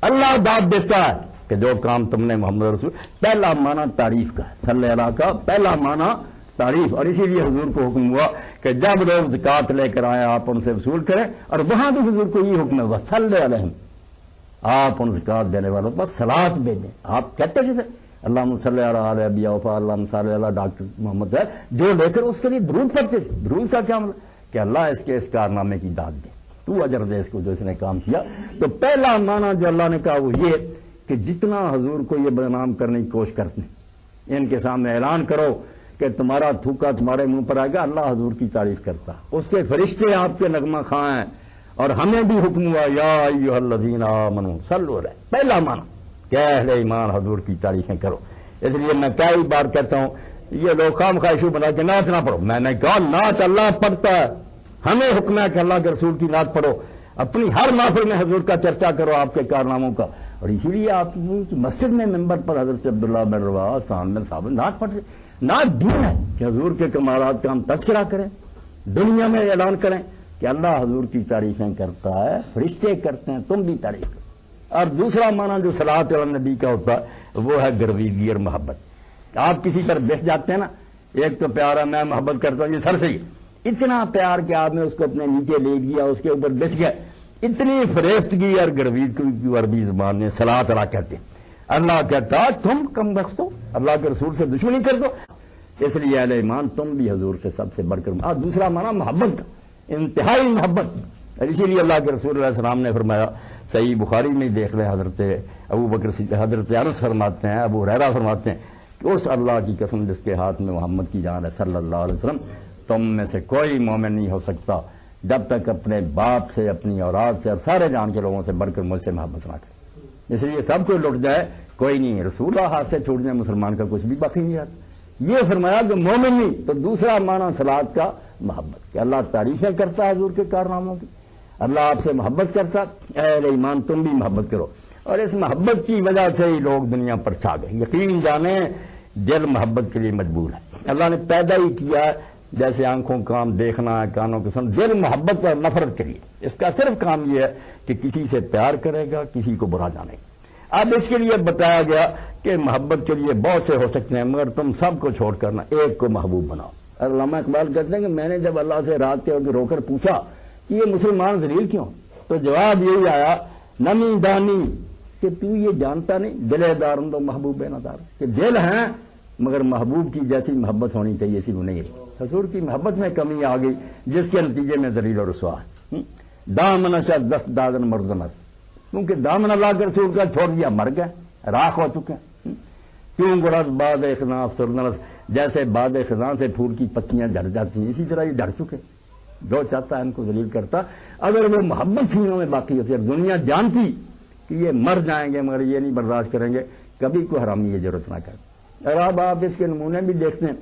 اللہ داد دیتا ہے کہ جو کام تم نے محمد رسول، پہلا معنی تعریف کا ہے، صلی اللہ کا پہلا معنی تعریف، اور اسی لیے حضور کو حکم ہوا کہ جب لوگ زکوٰۃ لے کر آئے آپ ان سے وصول کریں، اور وہاں بھی حضور کو یہ حکم ہے وصلی علیہم، آپ ان زکوٰۃ دینے والوں پر صلاۃ بھیجیں۔ آپ کہتے تھے اللہم صلی علی ابی اوفا، اللہم صلی علی ڈاکٹر محمد ہے، جو لے کر اس کے لیے درود پڑھتے تھے۔ درود کا کیا مطلب کہ اللہ اس کے اس کارنامے کی داد دے، تو اجر دے اس کو جو اس نے کام کیا۔ تو پہلا معنی جو اللہ نے کہا وہ یہ کہ جتنا حضور کو یہ بدنام کرنے کی کوشش کرتے ہیں، ان کے سامنے اعلان کرو کہ تمہارا تھوکا تمہارے منہ پر آئے گا، اللہ حضور کی تعریف کرتا، اس کے فرشتے آپ کے نغمہ خواں ہیں، اور ہمیں بھی حکم ہوا یا ایھا الذین آمنوا صلوا علیہ، پہلا معنی کہ اہل ایمان حضور کی تعریفیں کرو۔ اس لیے میں کئی بار کہتا ہوں یہ لوگ خام خواہشوں بنا کے نعت نہ پڑھو، میں نے کہا نعت اللہ پڑھتا ہے، ہمیں حکم ہے کہ اللہ کے رسول کی نعت پڑھو، اپنی ہر محفل میں حضور کا چرچا کرو، آپ کے کارناموں کا۔ اور اسی لیے آپ کی مسجد میں ممبر پر حضرت عبداللہ بن رواحہ سان بن ثابت نعت پڑھ رہے، نعت دین ہے کہ حضور کے کمالات کا ہم تذکرہ کریں، دنیا میں اعلان کریں کہ اللہ حضور کی تعریفیں کرتا ہے، فرشتے کرتے ہیں، تم بھی تعریف کرو۔ اور دوسرا معنی جو صلاۃ علی النبی کا ہوتا ہے وہ ہے گرویدگی اور محبت۔ آپ کسی پر بیٹھ جاتے ہیں نا، ایک تو پیار ہے میں محبت کرتا ہوں یہ سر سے ہی، اتنا پیار کہ آپ نے اس کو اپنے نیچے لے گیا، اس کے اوپر بیٹھ گئے، اتنی فریفتگی اور گرویدگی کی عربی زبان میں صلاۃ علی کہتے ہیں۔ اللہ کہتا تم کم بخت ہو، اللہ کے رسول سے دشمنی کر دو، اس لیے اہل ایمان تم بھی حضور سے سب سے بڑھ کر۔ اور دوسرا معنی محبت کا، انتہائی محبت، اور اسی لیے اللہ کے رسول علیہ السلام نے فرمایا، صحیح بخاری میں دیکھ لیں، حضرت ابو بکر حضرت انس فرماتے ہیں، ابو ہریرہ فرماتے ہیں کہ اس اللہ کی قسم جس کے ہاتھ میں محمد کی جان ہے صلی اللہ علیہ وسلم، تم میں سے کوئی مومن نہیں ہو سکتا جب تک اپنے باپ سے، اپنی اولاد سے اور سارے جان کے لوگوں سے بڑھ کر مجھ سے محبت نہ کرے۔ اس لیے سب کو لٹ جائے کوئی نہیں، رسول اللہ ہاتھ سے چھوٹ جائے مسلمان کا کچھ بھی باقی نہیں رہتا۔ یہ فرمایا کہ مومن نہیں، تو دوسرا معنی صلاۃ کا محبت، کہ اللہ تعریفیں کرتا ہے حضور کے کارناموں کی، اللہ آپ سے محبت کرتا، اہل ایمان تم بھی محبت کرو۔ اور اس محبت کی وجہ سے ہی لوگ دنیا پر چھا گئے۔ یقین جانیں دل محبت کے لیے مجبور ہے، اللہ نے پیدا ہی کیا ہے جیسے آنکھوں کا کام دیکھنا ہے، کانوں کے سن، دل محبت اور نفرت کے لیے، اس کا صرف کام یہ ہے کہ کسی سے پیار کرے گا، کسی کو برا جانے گا۔ اب اس کے لیے بتایا گیا کہ محبت کے لیے بہت سے ہو سکتے ہیں، مگر تم سب کو چھوڑ کرنا ایک کو محبوب بناؤ۔ علامہ اقبال کہتے ہیں کہ میں نے جب اللہ سے رات کے وقت رو کر پوچھا کہ یہ مسلمان ذلیل کیوں، تو جواب یہی آیا نمی دانی کہ تو یہ جانتا نہیں دل دارن تو محبوب نہ دار، کہ دل ہیں مگر محبوب کی جیسی محبت ہونی چاہیے تھی وہ نہیں ہے۔ حضور کی محبت میں کمی آ گئی جس کے نتیجے میں ذلیل اور رسوا ہے۔ دامن شد دست دادن مردنس، کیونکہ دامن اللہ کے رسول کا چھوڑ دیا مر گئے، راکھ ہو چکے ہیں۔ کیوں گرد باد خزاں افسردنس، جیسے باد خزاں سے پھول کی پتیاں جھڑ جاتی ہیں اسی طرح یہ جھڑ چکے، جو چاہتا ہے ان کو ذلیل کرتا۔ اگر وہ محبت سینوں میں باقی ہوتی ہے، دنیا جانتی کہ یہ مر جائیں گے مگر یہ نہیں برداشت کریں گے، کبھی کوئی حرامی یہ ضرورت نہ کرے۔ اور اب آپ اس کے نمونے بھی دیکھتے ہیں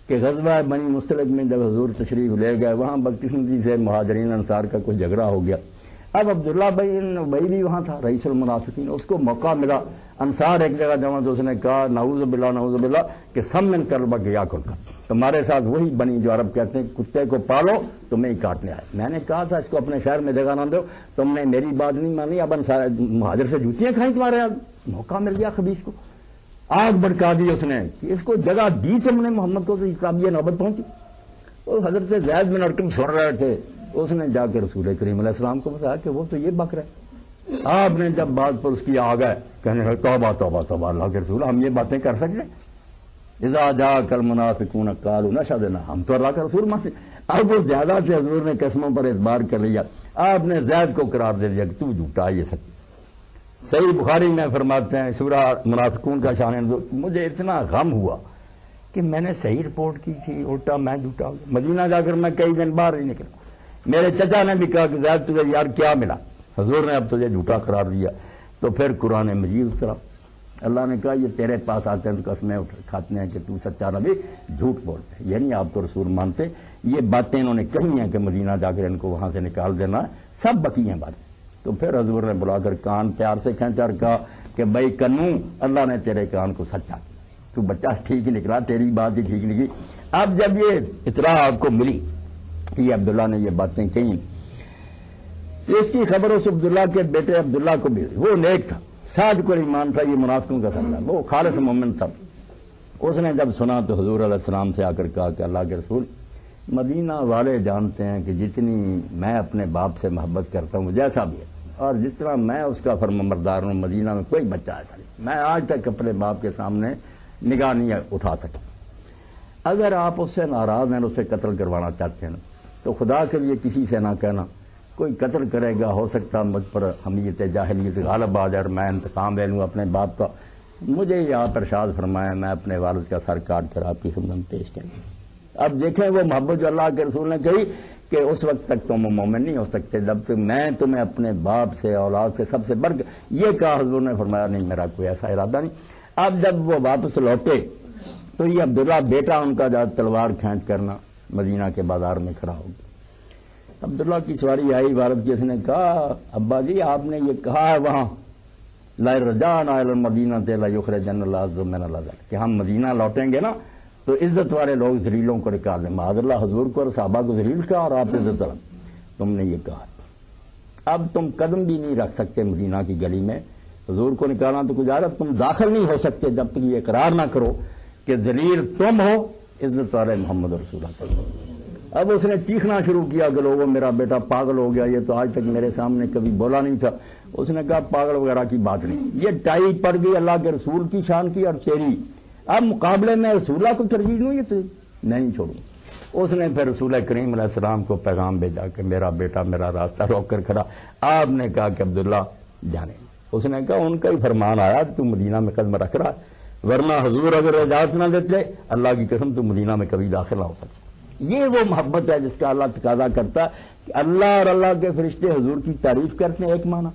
کہ غزوہ بنی مستلق میں جب حضور تشریف لے گئے، وہاں بدقسمتی سے مہاجرین انصار کا کوئی جھگڑا ہو گیا۔ اب عبداللہ بن ابی بھی وہاں تھا، رئیس المنافقین، اس کو موقع ملا، انصار ایک جگہ جمع تو اس نے کہا نعوذ باللہ کہ سمن کربا گیا کن کا، تمہارے ساتھ وہی بنی جو عرب کہتے ہیں کتے کو پالو تمہیں ہی کاٹنے آئے۔ میں نے کہا تھا اس کو اپنے شہر میں جگہ نہ دو، تم نے میری بات نہیں مانی، اب انصار مہاجر سے جوتیاں کھائیں تمہارے ہاتھ، موقع مل گیا خبیث کو، آگ بڑکا دی اس نے کہ اس کو جگہ دی تم نے محمد کو، اب یہ نوبت پہنچی۔ وہ حضرت زید بن ارقم سن رہے تھے، اس نے جا کے رسول کریم علیہ السلام کو بتایا کہ وہ تو یہ بک رہے۔ آپ نے جب بات پر اس کی آ گئے کہنے لگے توبہ توبہ توبہ اللہ کے رسول، ہم یہ باتیں کر سکتے؟ اذا جاءک المنافقون قالوا نشهد ان، ہم تو اللہ کا رسول مانتے۔ اب وہ زیادہ سے حضور نے قسموں پر اعتبار کر لیا، آپ نے زید کو قرار دے دیا کہ تو جھوٹا ہے، یہ سچ۔ صحیح بخاری میں فرماتے ہیں سورہ منافقون کا شان، مجھے اتنا غم ہوا کہ میں نے صحیح رپورٹ کی تھی، الٹا میں جھوٹا ہو گیا۔ مدینہ جا کر میں کئی دن باہر نہیں نکلا۔ میرے چچا نے بھی کہا کہ زید تجھے یار کیا ملا؟ حضور نے اب تجھے جھوٹا قرار دیا۔ تو پھر قرآن مجید اترا، اللہ نے کہا یہ تیرے پاس آتے ہیں تو قسمیں کھاتے ہیں کہ تو سچا نبی جھوٹ بولتے ہیں، یعنی آپ کو رسول مانتے۔ یہ باتیں انہوں نے کہی ہیں کہ مدینہ جا کر ان کو وہاں سے نکال دینا، سب بکی ہیں باتیں۔ تو پھر حضور نے بلا کر کان پیار سے کھینچا اور کہا کہ بھائی کنو، اللہ نے تیرے کان کو سچا کیا، تو بچہ ٹھیک ہی نکلا، تیری بات ہی ٹھیک نکلی۔ اب جب یہ اطلاع آپ کو ملی کہ یہ عبداللہ نے یہ باتیں کہیں، اس کی خبر اس عبداللہ کے بیٹے عبداللہ کو بھی، وہ نیک تھا، صادق ایمان تھا، یہ منافقوں کا سردار، وہ خالص مومن تھا۔ اس نے جب سنا تو حضور علیہ السلام سے آ کر کہا کہ اللہ کے رسول، مدینہ والے جانتے ہیں کہ جتنی میں اپنے باپ سے محبت کرتا ہوں جیسا بھی ہے، اور جس طرح میں اس کا فرمانبردار ہوں، مدینہ میں کوئی بچہ ایسا نہیں، میں آج تک اپنے باپ کے سامنے نگاہ نہیں اٹھا سکا۔ اگر آپ اس سے ناراض ہیں، اس سے قتل کروانا چاہتے ہیں تو خدا کے لیے کسی سے نہ کہنا، کوئی قتل کرے گا، ہو سکتا مجھ پر حمیت جاہلیت غالب آ جائے اور میں انتقام لے لوں اپنے باپ کا۔ مجھے یہ آپ ارشاد فرمایا، میں اپنے والد کا سر کاٹ کر آپ کی خدمت میں پیش کروں۔ اب دیکھیں وہ محبت جو اللہ کے رسول نے کہی کہ اس وقت تک تم مومن نہیں ہو سکتے جب تک میں تمہیں اپنے باپ سے، اولاد سے سب سے بڑھ کر، یہ کہا حضور نے فرمایا نہیں میرا کوئی ایسا ارادہ نہیں۔ اب جب وہ واپس لوٹے تو یہ عبداللہ بیٹا ان کا جا تلوار کھینچ کرنا مدینہ کے بازار میں کھڑا ہو گیا۔ عبداللہ کی سواری آئی، والد کی، اس نے کہا ابا جی آپ نے یہ کہا ہے وہاں لا رجعنا الی المدینہ لا یخرجن اللہ عز من الذل، کہ ہم مدینہ لوٹیں گے نا تو عزت والے لوگ ذلیلوں کو نکال دیں۔ معاذ اللہ حضور کو اور صحابہ کو ذلیل کہا اور آپ عزت والا، تم نے یہ کہا۔ اب تم قدم بھی نہیں رکھ سکتے مدینہ کی گلی میں، حضور کو نکالنا تو گزارا، تم داخل نہیں ہو سکتے جب تک یہ اقرار نہ کرو کہ ذلیل تم ہو، عزت والے محمد رسول اللہ صلی اللہ علیہ وسلم۔ اب اس نے چیخنا شروع کیا کہ لوگوں میرا بیٹا پاگل ہو گیا، یہ تو آج تک میرے سامنے کبھی بولا نہیں تھا۔ اس نے کہا پاگل وغیرہ کی بات نہیں، یہ ٹائی پڑ گئی اللہ کے رسول کی شان کی اور تیری، اب مقابلے میں رسول اللہ کو ترجیح دوں یہ تو نہیں چھوڑوں۔ اس نے پھر رسول کریم علیہ السلام کو پیغام بھیجا کہ میرا بیٹا میرا راستہ روک کر کھڑا۔ آپ نے کہا کہ عبداللہ جانے، اس نے کہا ان کا ہی فرمان آیا تو مدینہ میں قدم رکھ رہا، ورنہ حضور اگر اجازت نہ دیتے اللہ کی قسم تو مدینہ میں کبھی داخل نہ ہو سکتا۔ یہ وہ محبت ہے جس کا اللہ تقاضا کرتا ہے کہ اللہ اور اللہ کے فرشتے حضور کی تعریف کرتے ہیں، ایک معنی۔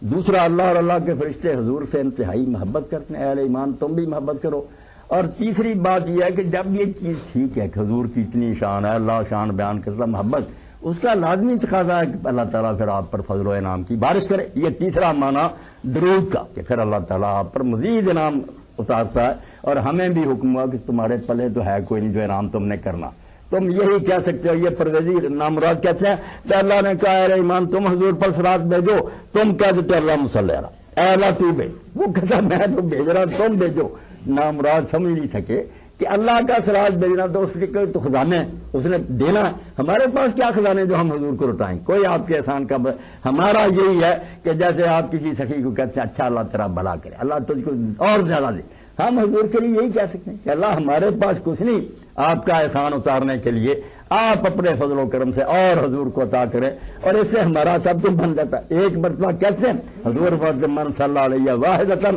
دوسرا، اللہ اور اللہ کے فرشتے حضور سے انتہائی محبت کرتے ہیں، اہل ایمان تم بھی محبت کرو۔ اور تیسری بات یہ ہے کہ جب یہ چیز ٹھیک ہے کہ حضور کی اتنی شان ہے، اللہ شان بیان کرتا محبت، اس کا لازمی تقاضا ہے کہ اللہ تعالیٰ پھر آپ پر فضل و انعام کی بارش کرے۔ یہ تیسرا معنی درود کا کہ پھر اللہ تعالیٰ آپ پر مزید انعام اتارتا ہے، اور ہمیں بھی حکم ہوا کہ تمہارے پلے تو ہے کوئی نہیں جو انعام تم نے کرنا، تم یہی کہہ سکتے ہو۔ یہ پرویزی نامراد کہتے ہیں کہ اللہ نے کہا اے ایمان تم حضور پر صلوات بھیجو، تم کہہ دیتے اللہ صلی اللہ علیہ، اے اللہ تو بھیج، وہ کہتا میں تو بھیج رہا تم بھیجو۔ نامراد سمجھ نہیں سکے کہ اللہ کا صلوات بھیجنا تو اس کے تو خزانے اس نے دینا، ہمارے پاس کیا خزانے جو ہم حضور کو لوٹائیں، کوئی آپ کے احسان کا ہمارا یہی ہے کہ جیسے آپ کسی سخی کو کہتے ہیں اچھا اللہ تیرا بھلا کرے، اللہ تجھ کو اور زیادہ دے، ہم حضور کے لیے یہی کہہ سکتے ہیں کہ اللہ ہمارے پاس کچھ نہیں آپ کا احسان اتارنے کے لیے، آپ اپنے فضل و کرم سے اور حضور کو عطا کریں، اور اس سے ہمارا سب کچھ بن جاتا ہے۔ ایک مرتبہ کہتے ہیں حضور من صلی اللہ علیہ واحدۃ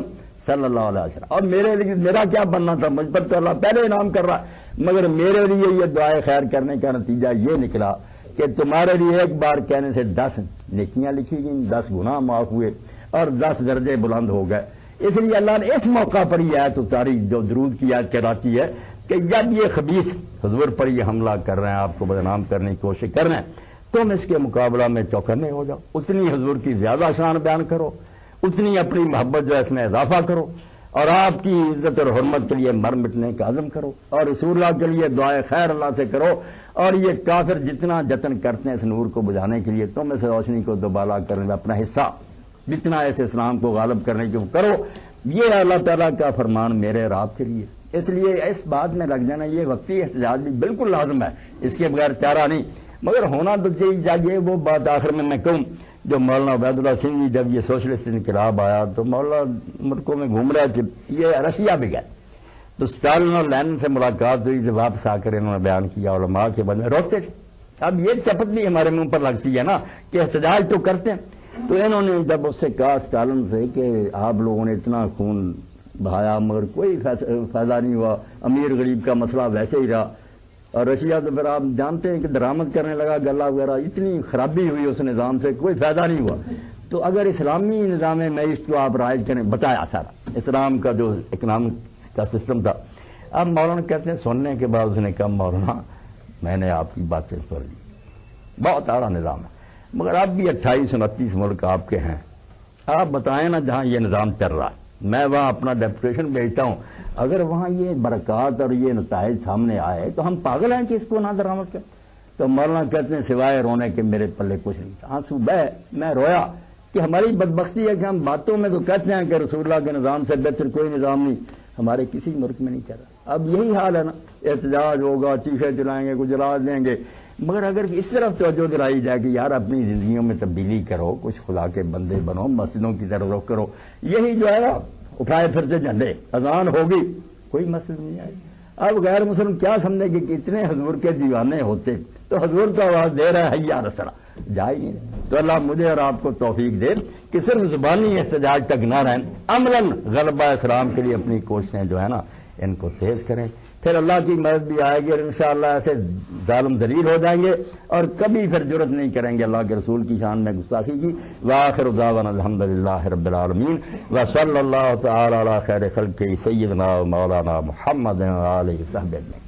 صلی اللہ علیہ وسلم، اور میرے لیے میرا کیا بننا تھا، مجھ پر تو اللہ پہلے انعام کر رہا، مگر میرے لیے یہ دعائے خیر کرنے کا نتیجہ یہ نکلا کہ تمہارے لیے ایک بار کہنے سے 10 نیکیاں لکھی گئیں، 10 گناہ معاف ہوئے اور 10 درجے بلند ہو گئے۔ اس لیے اللہ نے اس موقع پر یہ آیت اتاری جو درود کی آیت کہلاتی ہے کہ جب یہ خبیث حضور پر یہ حملہ کر رہے ہیں، آپ کو بدنام کرنے کی کوشش کر رہے ہیں، تم اس کے مقابلہ میں چوکنے ہو جاؤ، اتنی حضور کی زیادہ شان بیان کرو، اتنی اپنی محبت جو ہے اس میں اضافہ کرو، اور آپ کی عزت اور حرمت کے لیے مر مٹنے کا عزم کرو، اور رسول اللہ کے لیے دعائے خیر اللہ سے کرو، اور یہ کافر جتنا جتن کرتے ہیں اس نور کو بجھانے کے لیے، تم اس روشنی کو دوبالا کرنے میں اپنا حصہ جتنا ایسے اسلام کو غالب کرنے کی کرو، یہ اللہ تعالیٰ کا فرمان میرے اور آپ کے لیے۔ اس لیے اس بات میں لگ جانا، یہ وقتی احتجاج بھی بالکل لازم ہے، اس کے بغیر چارہ نہیں، مگر ہونا تو چاہیے۔ وہ بات آخر میں کہوں، جو مولانا عبید اللہ سنگھ جی جب یہ سوشلسٹ انقلاب آیا تو مولانا ملکوں میں گھوم رہے تھے، یہ رشیا بھی گئے تو اسٹالن اور لینن سے ملاقات ہوئی، جب واپس آ کر انہوں نے بیان کیا علماء کے بندے روکتے تھے۔ اب یہ چپت بھی ہمارے منہ پر لگتی ہے نا کہ احتجاج تو کرتے ہیں، تو انہوں نے جب اس سے کہا اسٹالن سے کہ آپ لوگوں نے اتنا خون بہایا مگر کوئی فائدہ نہیں ہوا. امیر غریب کا مسئلہ ویسے ہی رہا. اور رشیا تو پھر آپ جانتے ہیں کہ درآمد کرنے لگا غلہ وغیرہ, اتنی خرابی ہوئی اس نظام سے, کوئی فائدہ نہیں ہوا. تو اگر اسلامی نظام معیشت کو آپ رائج کریں, بتایا سارا اسلام کا جو اکنامک کا سسٹم تھا. اب مولانا کہتے ہیں سننے کے بعد اس نے کہا مولانا میں نے آپ کی باتیں سن لی, بہت اعلیٰ نظام ہے, مگر اب بھی 28-29 ملک آپ کے ہیں, آپ بتائیں نا جہاں یہ نظام چل رہا ہے, میں وہاں اپنا ڈیپوٹیشن بھیجتا ہوں, اگر وہاں یہ برکات اور یہ نتائج سامنے آئے تو ہم پاگل ہیں کہ اس کو نہ درآمد کریں. تو مولانا کہتے ہیں سوائے رونے کے میرے پلے کچھ نہیں تھا. آنسو بہے, میں رویا کہ ہماری بدبختی ہے کہ ہم باتوں میں تو کہتے ہیں کہ رسول اللہ کے نظام سے بہتر کوئی نظام نہیں, ہمارے کسی ملک میں نہیں چل رہا. اب یہی حال ہے نا, احتجاج ہوگا, چیخے چلائیں گے, کچھ جلا دیں گے, مگر اگر اس طرف توجہ دلائی جائے کہ یار اپنی زندگیوں میں تبدیلی کرو, کچھ خدا کے بندے بنو, مسجدوں کی طرف رخ کرو, یہی جو ہے نا اٹھائے پھرتے جھنڈے, اذان ہوگی کوئی مسئلہ نہیں آئے. اب غیر مسلم کیا سمجھے کہ اتنے حضور کے دیوانے ہوتے تو حضور تو آواز دے رہا ہے یا رسڑا جائے ہی نہیں. تو اللہ مجھے اور آپ کو توفیق دے کہ صرف زبانی احتجاج تک نہ رہیں, عملاً غلبہ اسلام کے لیے اپنی کوششیں جو ہے نا ان کو تیز کریں, پھر اللہ کی مدد بھی آئے گی اور انشاءاللہ ایسے ظالم ذلیل ہو جائیں گے اور کبھی پھر جرت نہیں کریں گے اللہ کے رسول کی شان میں گستاخی کی. وآخر دعوانا الحمدللہ رب العالمین وصلی اللہ تعالی علی خیر خلقہ سیدنا مولانا محمد وآلہ وصحبہ اجمعین.